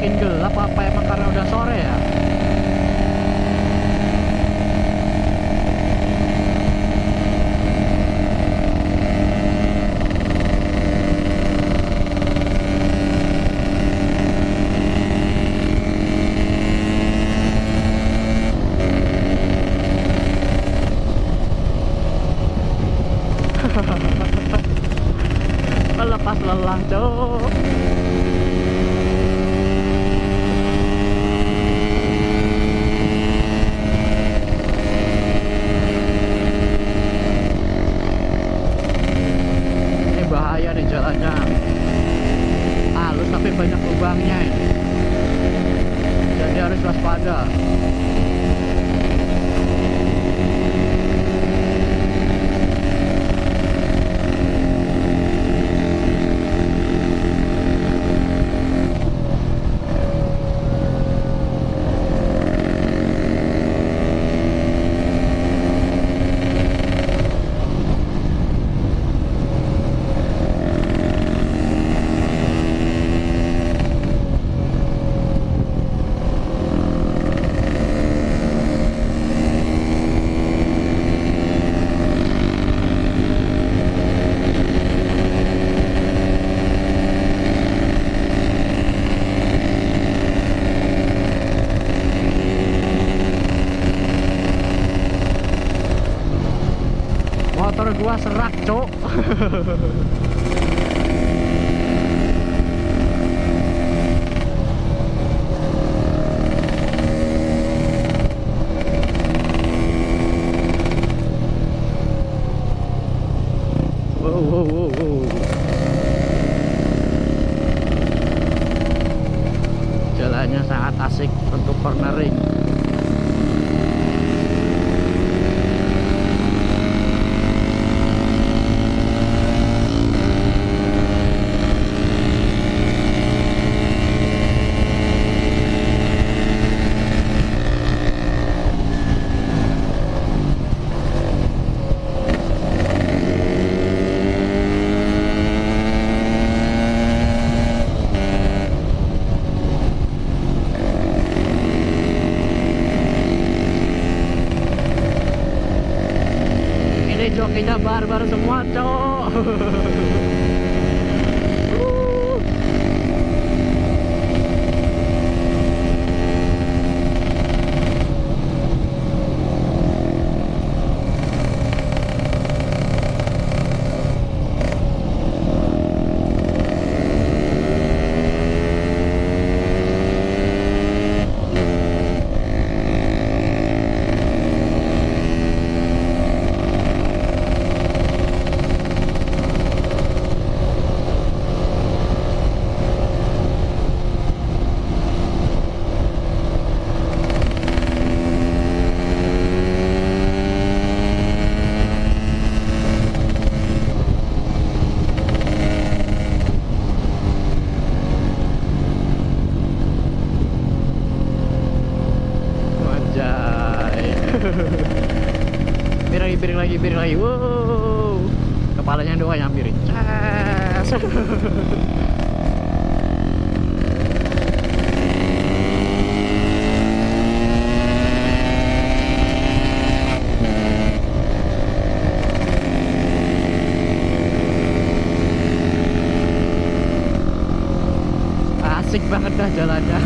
makin gelap apa emang karena udah sore ya? Melepas lelah, cok. Ini bahaya nih jalannya. Halus tapi banyak lubangnya ini. Jadi harus waspada. Motor gua serak, cok. Wow. Jalannya sangat asik untuk cornering. Jokinya barbar semua, cok. Piring lagi. Wow. Kepalanya doang yang miring. Cas. Asik banget dah jalannya.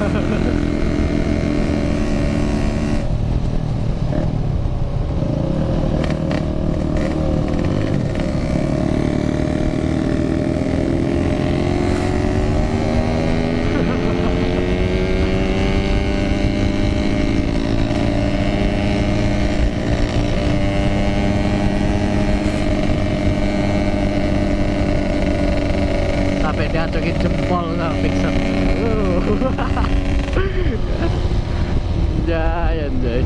Cokin jempol sama Pixar. Anjay.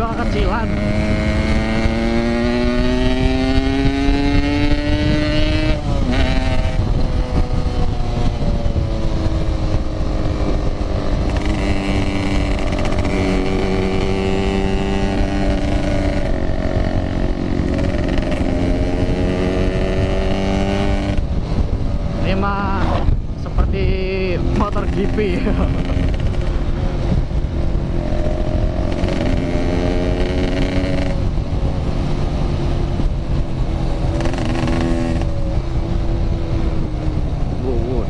juga kecilan. Ini mah seperti motor GP.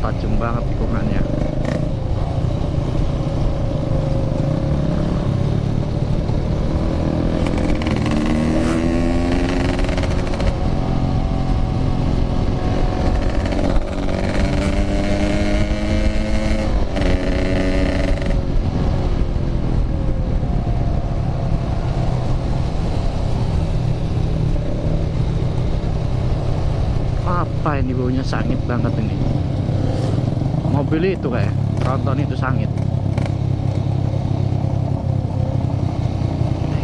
Tajam banget tikungannya. Apa ini baunya sangit banget ini. Mobil itu kayak tronton itu sangit.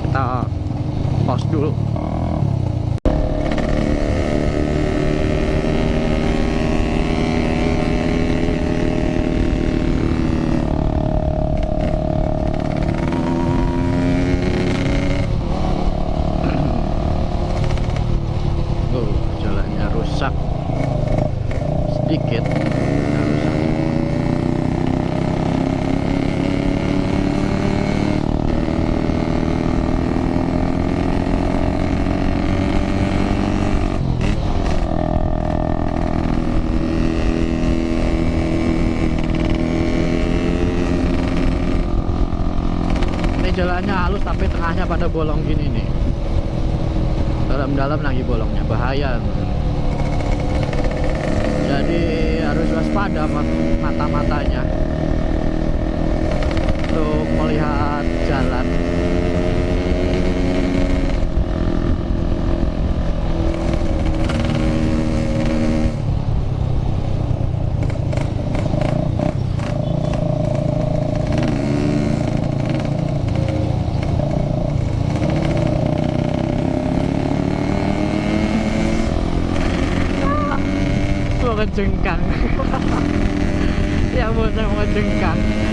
Kita pause dulu. Oh, jalannya rusak sedikit. Jalannya halus tapi tengahnya pada bolong gini nih. Dalam-dalam lagi bolongnya, bahaya. Jadi harus waspada mata-matanya untuk melihat jalan. Ngejengkang. Ya ampun, saya mau ngejengkang.